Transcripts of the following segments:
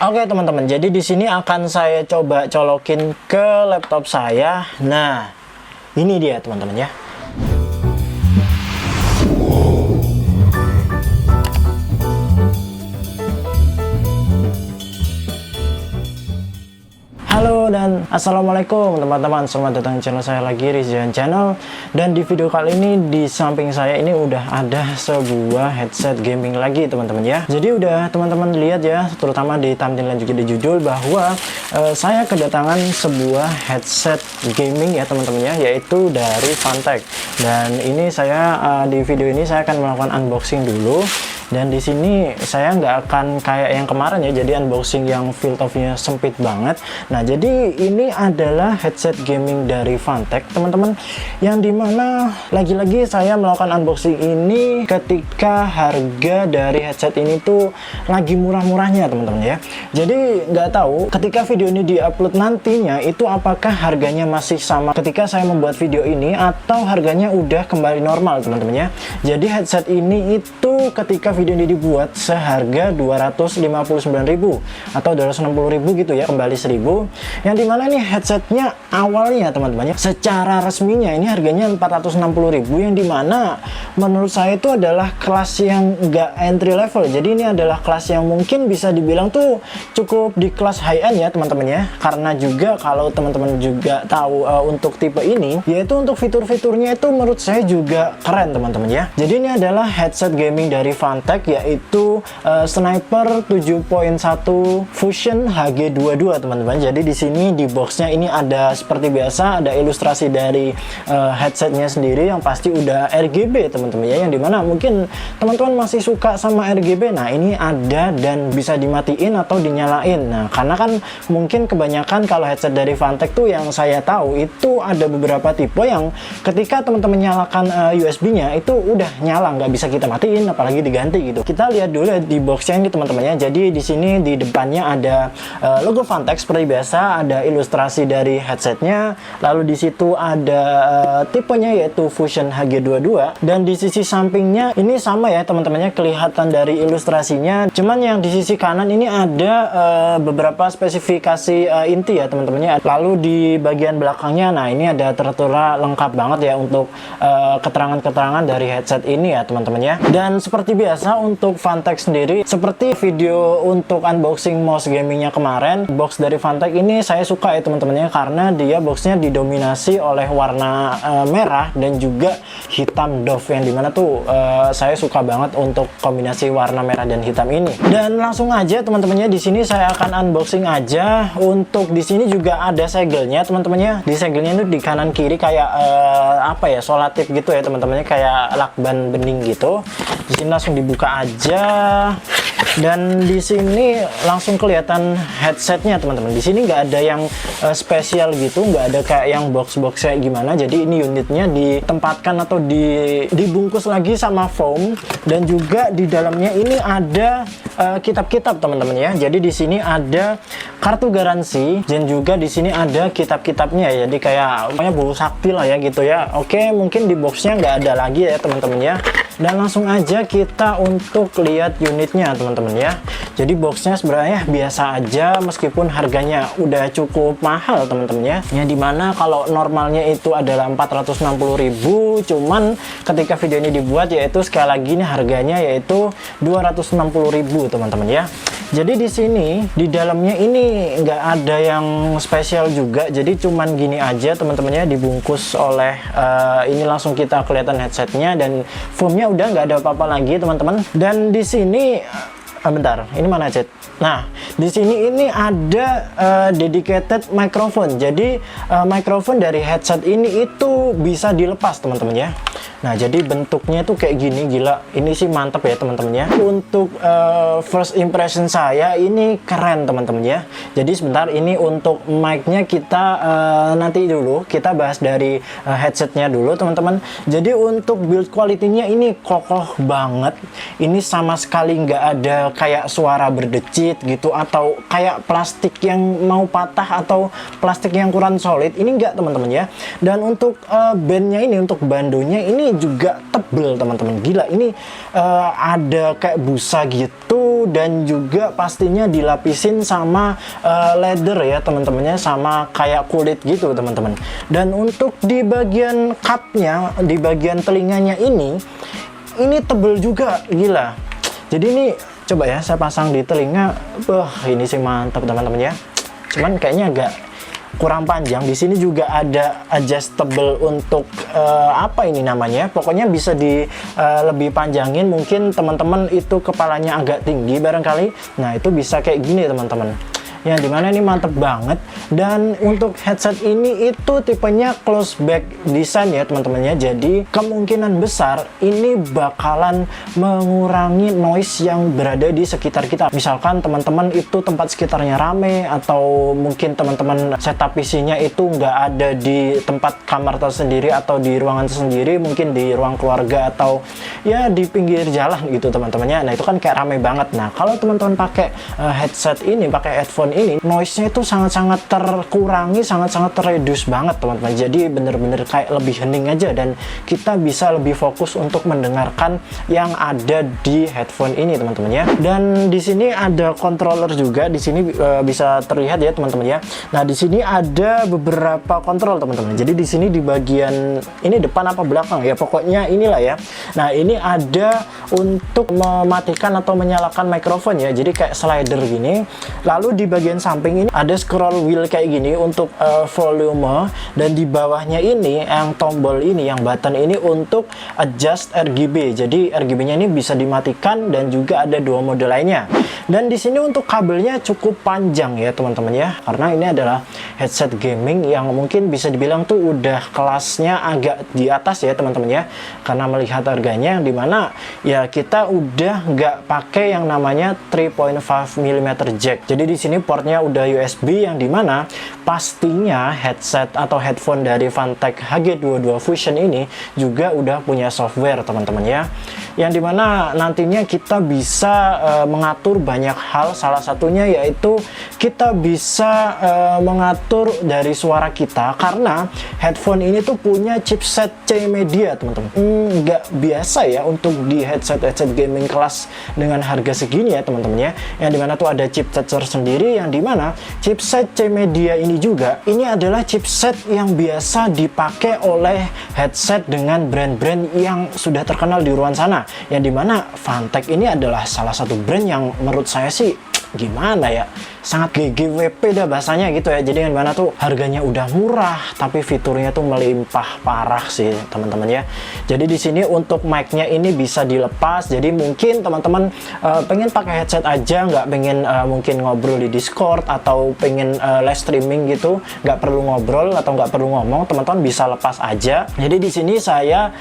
Oke teman-teman, jadi di sini akan saya coba colokin ke laptop saya. Nah, ini dia teman-teman ya. Halo dan assalamualaikum teman-teman, selamat datang di channel saya lagi, Rizyan Channel. Dan di video kali ini di samping saya ini udah ada sebuah headset gaming lagi teman-teman ya. Jadi udah teman-teman lihat ya, terutama di thumbnail dan juga di judul, bahwa saya kedatangan sebuah headset gaming ya teman-teman ya, yaitu dari Fantech. Dan ini saya di video ini saya akan melakukan unboxing dulu. Dan di sini saya nggak akan kayak yang kemarin ya, jadi unboxing yang field of view-nya sempit banget. Nah, jadi ini adalah headset gaming dari Fantech, teman-teman, yang dimana lagi-lagi saya melakukan unboxing ini ketika harga dari headset ini tuh lagi murah-murahnya, teman-teman ya. Jadi nggak tahu ketika video ini diupload nantinya itu apakah harganya masih sama ketika saya membuat video ini atau harganya udah kembali normal, teman-teman ya. Jadi headset ini itu ketika video ini dibuat seharga 259.000 atau 260.000 gitu ya, kembali 1.000, yang dimana nih headsetnya awalnya teman-teman ya, secara resminya ini harganya 460.000, yang dimana menurut saya itu adalah kelas yang enggak entry level. Jadi ini adalah kelas yang mungkin bisa dibilang tuh cukup di kelas high end ya teman-teman ya, karena juga kalau teman-teman juga tahu untuk tipe ini, yaitu untuk fitur-fiturnya itu menurut saya juga keren teman-teman ya. Jadi ini adalah headset gaming dari Fantech, yaitu Sniper 7.1 Fusion HG22 teman-teman. Jadi di sini di boxnya ini ada seperti biasa, ada ilustrasi dari headsetnya sendiri yang pasti udah RGB teman-teman ya, yang dimana mungkin teman-teman masih suka sama RGB. Nah, ini ada dan bisa dimatiin atau dinyalain. Nah, karena kan mungkin kebanyakan kalau headset dari Fantech tuh yang saya tahu itu ada beberapa tipe yang ketika teman-teman nyalakan USB-nya itu udah nyala, nggak bisa kita matiin apalagi diganti gitu. Kita lihat dulu di boxnya ini teman-teman ya. Jadi di sini di depannya ada logo Fantech seperti biasa, ada ilustrasi dari headsetnya, lalu di situ ada tipenya yaitu Fusion HG22, dan di sisi sampingnya ini sama ya teman-temannya, kelihatan dari ilustrasinya. Cuman yang di sisi kanan ini ada beberapa spesifikasi inti ya teman-temannya. Lalu di bagian belakangnya, nah ini ada tertera lengkap banget ya untuk keterangan-keterangan dari headset ini ya teman-teman ya. Dan seperti biasa untuk Fantech sendiri, seperti video untuk unboxing mouse gamingnya kemarin, box dari Fantech ini saya suka ya teman-teman ya, karena dia boxnya didominasi oleh warna merah dan juga hitam doff, yang dimana tuh saya suka banget untuk kombinasi warna merah dan hitam ini. Dan langsung aja teman-temannya, di sini saya akan unboxing aja. Untuk di sini juga ada segelnya teman-temannya. Di segelnya itu di kanan kiri kayak apa ya, solatif gitu ya teman-temannya, kayak lakban bening gitu. Di sini langsung dibuka aja, dan di sini langsung kelihatan headsetnya teman-teman. Di sini nggak ada yang spesial gitu, nggak ada kayak yang box-box kayak gimana. Jadi ini unitnya ditempatkan atau dibungkus lagi sama foam, dan juga di dalamnya ini ada kitab-kitab teman-teman ya. Jadi di sini ada kartu garansi, dan juga di sini ada kitab-kitabnya ya. Jadi kayak pokoknya buku sakti lah ya gitu ya. Oke, mungkin di boxnya nggak ada lagi ya teman-teman ya. Dan langsung aja kita untuk lihat unitnya teman-teman ya. Jadi boxnya sebenarnya biasa aja, meskipun harganya udah cukup mahal teman-teman ya. Yang dimana kalau normalnya itu adalah 460.000, cuman ketika video ini dibuat yaitu sekali lagi ini harganya yaitu 260.000 teman-teman ya. Jadi di sini di dalamnya ini nggak ada yang spesial juga, jadi cuman gini aja teman-teman ya, dibungkus oleh ini langsung kita kelihatan headsetnya, dan foamnya udah nggak ada apa-apa lagi teman-teman. Dan di sini bentar, ini mana chat? Nah, di sini ini ada dedicated microphone. Jadi microphone dari headset ini itu bisa dilepas teman-teman ya. Nah, jadi bentuknya tuh kayak gini, gila. Ini sih mantep ya teman-teman ya. Untuk first impression saya ini keren teman-teman ya. Jadi sebentar, ini untuk mic-nya kita nanti dulu kita bahas dari headsetnya dulu teman-teman. Jadi untuk build quality-nya ini kokoh banget. Ini sama sekali nggak ada kayak suara berdecit gitu, atau kayak plastik yang mau patah atau plastik yang kurang solid. Ini enggak teman-teman ya. Dan untuk bandnya ini, untuk bandonya ini juga tebel teman-teman. Gila, ini ada kayak busa gitu, dan juga pastinya dilapisin sama leather ya teman-temannya, sama kayak kulit gitu teman-teman. Dan untuk di bagian cupnya, di bagian telinganya ini tebel juga, gila. Jadi ini coba ya saya pasang di telinga, ini sih mantap teman-teman ya. Cuman kayaknya agak kurang panjang. Di sini juga ada adjustable untuk apa ini namanya, pokoknya bisa di lebih panjangin. Mungkin teman-teman itu kepalanya agak tinggi barangkali, nah itu bisa kayak gini teman-teman, yang dimana ini mantep banget. Dan untuk headset ini itu tipenya close back design ya teman-temannya, jadi kemungkinan besar ini bakalan mengurangi noise yang berada di sekitar kita. Misalkan teman-teman itu tempat sekitarnya rame, atau mungkin teman-teman setup PC-nya itu nggak ada di tempat kamar tersendiri atau di ruangan tersendiri, mungkin di ruang keluarga atau ya di pinggir jalan gitu teman-temannya. Nah itu kan kayak rame banget. Nah kalau teman-teman pakai headset ini, pakai headphone ini, noise-nya itu sangat-sangat terkurangi, sangat-sangat terreduce banget teman-teman. Jadi bener-bener kayak lebih hening aja, dan kita bisa lebih fokus untuk mendengarkan yang ada di headphone ini teman-teman ya. Dan di sini ada controller juga, di sini bisa terlihat ya teman-teman ya. Nah di sini ada beberapa kontrol teman-teman. Jadi di sini di bagian ini depan apa belakang ya, pokoknya inilah ya. Nah ini ada untuk mematikan atau menyalakan mikrofon ya, jadi kayak slider gini. Lalu di bagian samping ini ada scroll wheel kayak gini untuk volume, dan di bawahnya ini yang tombol ini, yang button ini untuk adjust RGB. Jadi RGB-nya ini bisa dimatikan, dan juga ada dua mode lainnya. Dan di sini untuk kabelnya cukup panjang ya teman-teman ya, karena ini adalah headset gaming yang mungkin bisa dibilang tuh udah kelasnya agak di atas ya teman-teman ya, karena melihat harganya, yang dimana ya kita udah nggak pakai yang namanya 3.5 mm jack. Jadi di sini portnya udah USB, yang dimana pastinya headset atau headphone dari Fantech HG22 Fusion ini juga udah punya software teman-teman ya, yang dimana nantinya kita bisa mengatur banyak hal. Salah satunya yaitu kita bisa mengatur dari suara kita, karena headphone ini tuh punya chipset C-Media teman-teman. Nggak biasa ya untuk di headset gaming kelas dengan harga segini ya teman-teman ya, yang dimana tuh ada chipset tersendiri, yang dimana chipset C-Media ini juga, ini adalah chipset yang biasa dipakai oleh headset dengan brand-brand yang sudah terkenal di luar sana, yang dimana Fantech ini adalah salah satu brand yang menurut saya sih gimana ya, sangat GGWP dah bahasanya gitu ya. Jadi yang mana tuh harganya udah murah, tapi fiturnya tuh melimpah parah sih teman-teman ya. Jadi di sini untuk mic-nya ini bisa dilepas. Jadi mungkin teman-teman pengen pakai headset aja, nggak pengen mungkin ngobrol di Discord, atau pengen live streaming gitu, nggak perlu ngobrol atau nggak perlu ngomong, teman-teman bisa lepas aja. Jadi di sini saya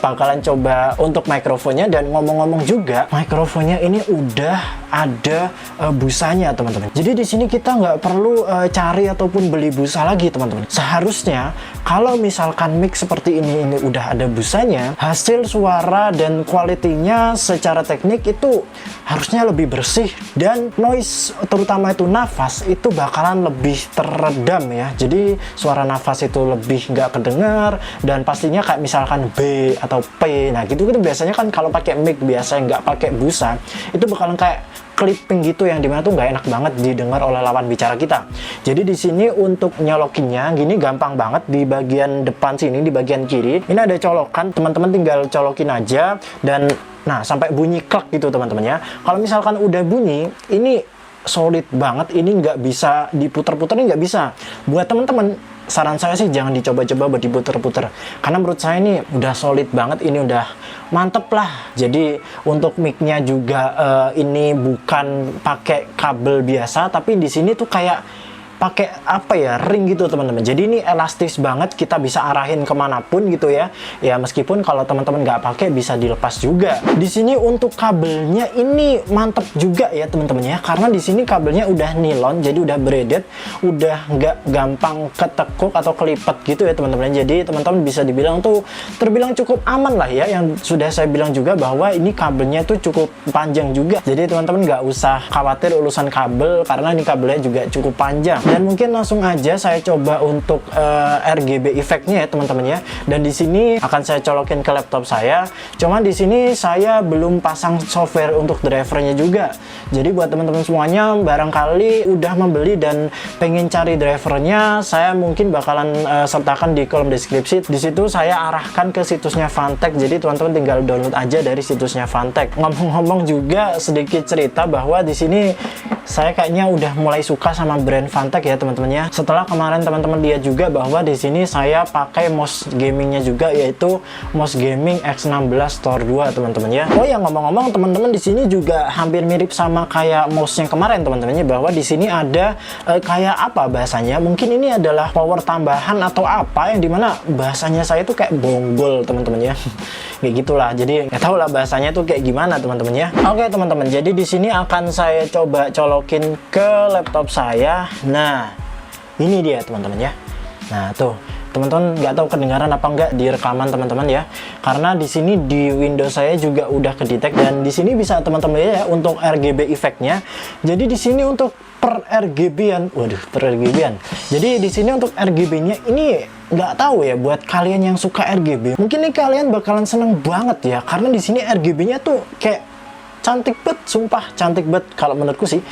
bakalan coba untuk mikrofonnya, dan ngomong-ngomong juga mikrofonnya ini udah ada busanya teman-teman. Jadi di sini kita nggak perlu cari ataupun beli busa lagi teman-teman. Seharusnya kalau misalkan mic seperti ini udah ada busanya, hasil suara dan kualitinya secara teknik itu harusnya lebih bersih, dan noise terutama itu nafas itu bakalan lebih teredam ya. Jadi suara nafas itu lebih nggak kedengar, dan pastinya kayak misalkan B atau P, nah gitu biasanya kan kalau pakai mic biasa yang nggak pakai busa itu bakalan kayak clipping gitu, yang dimana tuh nggak enak banget didengar oleh lawan bicara kita. Jadi di sini untuk nyolokinnya gini gampang banget. Di bagian depan sini, di bagian kiri ini ada colokan, teman-teman tinggal colokin aja, dan nah sampai bunyi klak gitu teman-teman ya. Kalau misalkan udah bunyi, ini solid banget, ini nggak bisa diputer-puter, ini nggak bisa. Buat teman-teman, saran saya sih jangan dicoba-coba buat diputer-puter, karena menurut saya ini udah solid banget, ini udah mantep lah. Jadi untuk mic-nya juga ini bukan pakai kabel biasa, tapi di sini tuh kayak pakai apa ya, ring gitu teman-teman. Jadi ini elastis banget, kita bisa arahin kemanapun gitu ya. Ya meskipun kalau teman-teman nggak pakai bisa dilepas juga. Di sini untuk kabelnya ini mantep juga ya teman-teman ya, karena di sini kabelnya udah nilon, jadi udah braided, udah nggak gampang ketekuk atau kelipet gitu ya teman-teman. Jadi teman-teman bisa dibilang tuh terbilang cukup aman lah ya. Yang sudah saya bilang juga bahwa ini kabelnya tuh cukup panjang juga. Jadi teman-teman nggak usah khawatir urusan kabel, karena ini kabelnya juga cukup panjang. Dan mungkin langsung aja saya coba untuk RGB efeknya ya teman-teman ya. Dan di sini akan saya colokin ke laptop saya. Cuman di sini saya belum pasang software untuk drivernya juga. Jadi buat teman-teman semuanya barangkali udah membeli dan pengen cari drivernya, saya mungkin bakalan sertakan di kolom deskripsi. Di situ saya arahkan ke situsnya Fantech. Jadi teman-teman tinggal download aja dari situsnya Fantech. Ngomong-ngomong juga sedikit cerita bahwa di sini saya kayaknya udah mulai suka sama brand Fantech ya teman-teman ya. Setelah kemarin teman-teman lihat juga bahwa di sini saya pakai mouse gamingnya juga, yaitu mouse gaming X16 Thor 2 teman-teman ya. Oh ya, ngomong-ngomong teman-teman, di sini juga hampir mirip sama kayak mouse yang kemarin teman-teman ya, bahwa di sini ada kayak apa bahasanya? Mungkin ini adalah power tambahan atau apa, yang dimana bahasanya saya tuh kayak bonggol teman-teman ya. Kayak gitulah. Jadi nggak tahu lah bahasanya tuh kayak gimana teman-teman ya. Oke teman-teman, jadi di sini akan saya coba colokin ke laptop saya. Nah, ini dia teman-teman ya. Nah, tuh teman-teman nggak tahu kedengaran apa enggak di rekaman teman-teman ya, karena di sini di Windows saya juga udah kedetek. Dan di sini bisa teman-teman ya untuk RGB efeknya. Jadi di sini untuk per RGB-an, waduh, per RGB-an. Jadi di sini untuk RGB-nya ini nggak tahu ya, buat kalian yang suka RGB mungkin nih kalian bakalan seneng banget ya, karena di sini RGB-nya tuh kayak cantik bet, sumpah cantik bet kalau menurutku sih.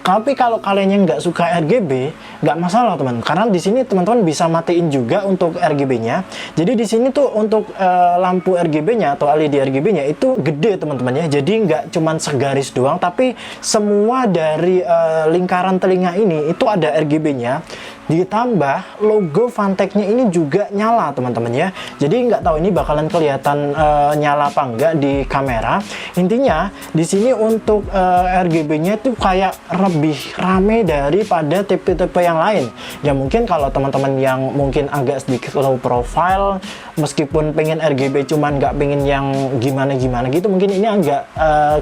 Tapi kalau kalian yang nggak suka RGB, nggak masalah teman, karena di sini teman-teman bisa matiin juga untuk RGB-nya. Jadi di sini tuh untuk lampu RGB-nya atau LED RGB-nya itu gede teman-teman ya. Jadi nggak cuman segaris doang, tapi semua dari lingkaran telinga ini itu ada RGB-nya. Ditambah logo Fantech-nya ini juga nyala teman-teman ya. Jadi nggak tahu ini bakalan kelihatan nyala apa enggak di kamera. Intinya di sini untuk RGB-nya itu kayak lebih rame daripada tipe-tipe yang lain. Ya mungkin kalau teman-teman yang mungkin agak sedikit low profile, meskipun pengen RGB cuman nggak pengen yang gimana-gimana gitu, mungkin ini agak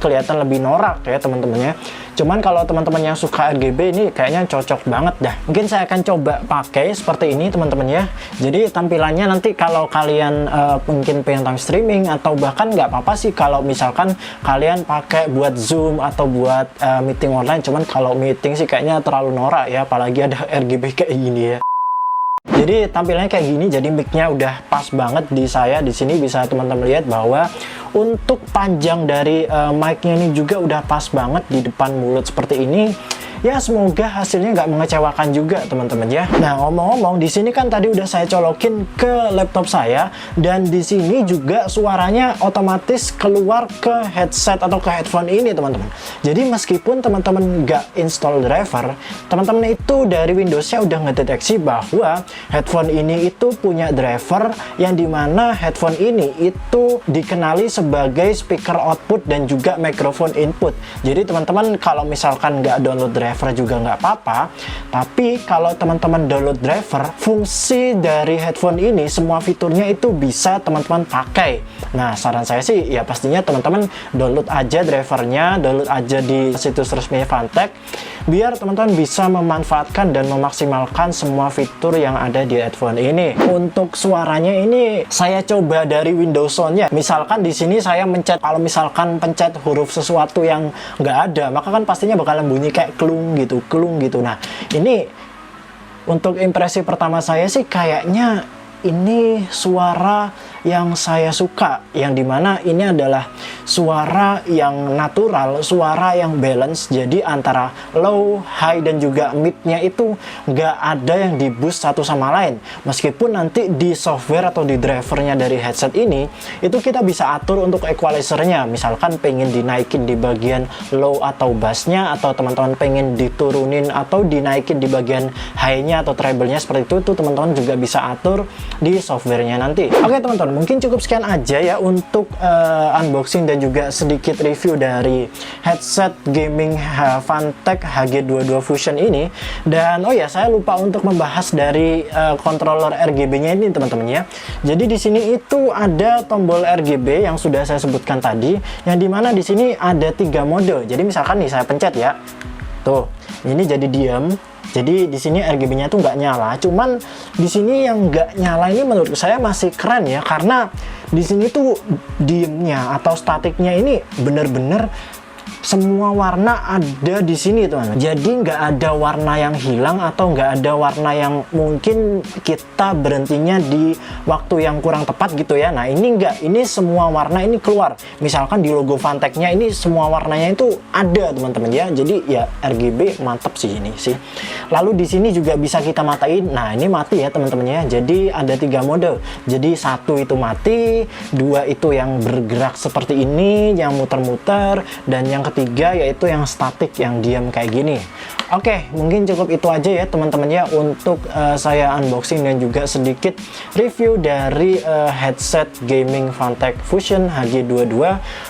kelihatan lebih norak ya teman-teman ya. Cuman kalau teman-teman yang suka RGB ini kayaknya cocok banget dah. Mungkin saya akan coba pakai seperti ini teman-teman ya. Jadi tampilannya nanti kalau kalian mungkin pengen time streaming, atau bahkan nggak apa-apa sih kalau misalkan kalian pakai buat Zoom atau buat meeting online. Cuman kalau meeting sih kayaknya terlalu norak ya, apalagi ada RGB kayak gini ya. Jadi tampilannya kayak gini, jadi mic-nya udah pas banget di saya. Di sini bisa teman-teman lihat bahwa untuk panjang dari mic-nya ini juga udah pas banget di depan mulut seperti ini. Ya semoga hasilnya nggak mengecewakan juga teman-teman ya. Nah ngomong-ngomong, di sini kan tadi udah saya colokin ke laptop saya, dan di sini juga suaranya otomatis keluar ke headset atau ke headphone ini teman-teman. Jadi meskipun teman-teman nggak install driver, teman-teman itu dari Windows-nya udah ngedeteksi bahwa headphone ini itu punya driver, yang dimana headphone ini itu dikenali sebagai speaker output dan juga microphone input. Jadi teman-teman kalau misalkan nggak download driver juga nggak apa-apa, tapi kalau teman-teman download driver, fungsi dari headphone ini semua fiturnya itu bisa teman-teman pakai. Nah saran saya sih ya pastinya teman-teman download aja drivernya, download aja di situs resmi Fantech, biar teman-teman bisa memanfaatkan dan memaksimalkan semua fitur yang ada di headphone ini. Untuk suaranya ini saya coba dari Windows Sound-nya. Misalkan di sini saya mencet, kalau misalkan pencet huruf sesuatu yang nggak ada, maka kan pastinya bakalan bunyi kayak klung gitu. Nah ini untuk impresi pertama saya sih kayaknya ini suara yang saya suka, yang dimana ini adalah suara yang natural, suara yang balance. Jadi antara low, high, dan juga mid-nya itu nggak ada yang di boost satu sama lain. Meskipun nanti di software atau di drivernya dari headset ini, itu kita bisa atur untuk equalizer-nya. Misalkan pengen dinaikin di bagian low atau bass-nya, atau teman-teman pengen diturunin atau dinaikin di bagian high-nya atau treble-nya seperti itu teman-teman juga bisa atur di softwarenya nanti. Oke teman-teman, mungkin cukup sekian aja ya untuk unboxing dan juga sedikit review dari headset gaming Fantech HG22 Fusion ini. Dan oh ya, saya lupa untuk membahas dari controller RGB-nya ini teman-teman ya. Jadi di sini itu ada tombol RGB yang sudah saya sebutkan tadi, yang dimana di sini ada 3 mode. Jadi misalkan nih saya pencet ya, tuh ini jadi diam. Jadi di sini RGB-nya tuh nggak nyala. Cuman di sini yang nggak nyala ini menurut saya masih keren ya, karena di sini tuh diemnya atau statiknya ini bener-bener semua warna ada di sini teman-teman. Jadi nggak ada warna yang hilang atau nggak ada warna yang mungkin kita berhentinya di waktu yang kurang tepat gitu ya. Nah ini nggak, ini semua warna ini keluar. Misalkan di logo Fantech-nya ini semua warnanya itu ada teman-teman ya. Jadi ya RGB mantap sih ini sih. Lalu di sini juga bisa kita matiin. Nah ini mati ya teman-teman ya. Jadi ada 3 mode. Jadi 1 itu mati, 2 itu yang bergerak seperti ini, yang muter-muter, dan yang ketiga yaitu yang statik, yang diam kayak gini. Oke, mungkin cukup itu aja ya teman-teman ya untuk saya unboxing dan juga sedikit review dari headset gaming Fantech Fusion HG22.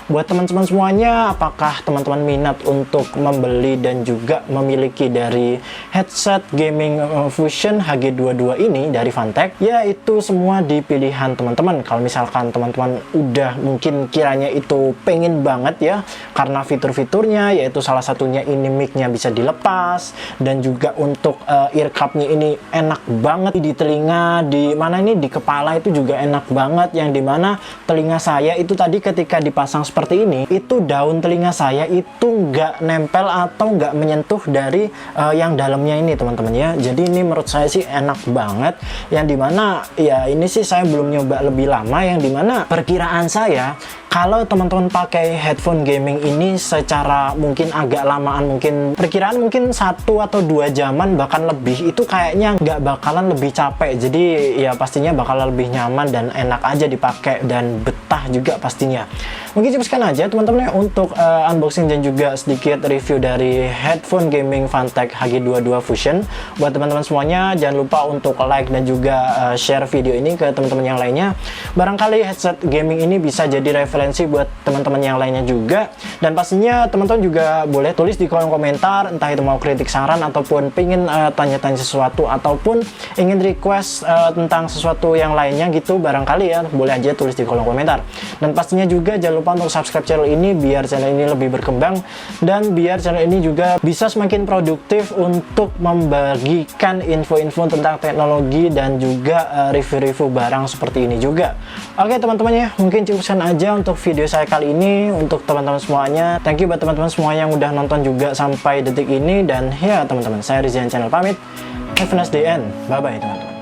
Buat teman-teman semuanya, apakah teman-teman minat untuk membeli dan juga memiliki dari headset gaming Fusion HG22 ini dari Fantech? Ya itu semua di pilihan teman-teman. Kalau misalkan teman-teman udah mungkin kiranya itu pengen banget ya, karena fitur-fiturnya yaitu salah satunya ini mic-nya bisa dilepas, dan juga untuk ear cup-nya ini enak banget di telinga, di mana ini di kepala itu juga enak banget, yang dimana telinga saya itu tadi ketika dipasang seperti ini, itu daun telinga saya itu nggak nempel atau nggak menyentuh dari yang dalamnya ini teman-teman ya. Jadi ini menurut saya sih enak banget, yang dimana ya ini sih saya belum nyoba lebih lama, yang dimana perkiraan saya kalau teman-teman pakai headphone gaming ini secara mungkin agak lamaan, mungkin perkiraan mungkin 1 atau 2 jaman bahkan lebih, itu kayaknya nggak bakalan lebih capek. Jadi ya pastinya bakal lebih nyaman dan enak aja dipakai dan betah juga pastinya. Mungkin cukup sekian aja teman-teman ya untuk unboxing dan juga sedikit review dari headphone gaming Fantech HG22 Fusion. Buat teman-teman semuanya jangan lupa untuk like dan juga share video ini ke teman-teman yang lainnya. Barangkali headset gaming ini bisa jadi referensi buat teman-teman yang lainnya juga. Dan pastinya teman-teman juga boleh tulis di kolom komentar, entah itu mau kritik, saran, ataupun pengen tanya-tanya sesuatu, ataupun ingin request tentang sesuatu yang lainnya gitu, barangkali ya boleh aja tulis di kolom komentar. Dan pastinya juga jangan lupa untuk subscribe channel ini biar channel ini lebih berkembang dan biar channel ini juga bisa semakin produktif untuk membagikan info-info tentang teknologi dan juga review-review barang seperti ini juga. Oke teman-teman ya, mungkin cukup sekian aja untuk video saya kali ini. Untuk teman-teman semuanya, thank you buat teman-teman semua yang udah nonton juga sampai detik ini. Dan ya teman-teman, saya Rizyan Channel pamit. Have a nice day and bye-bye teman-teman.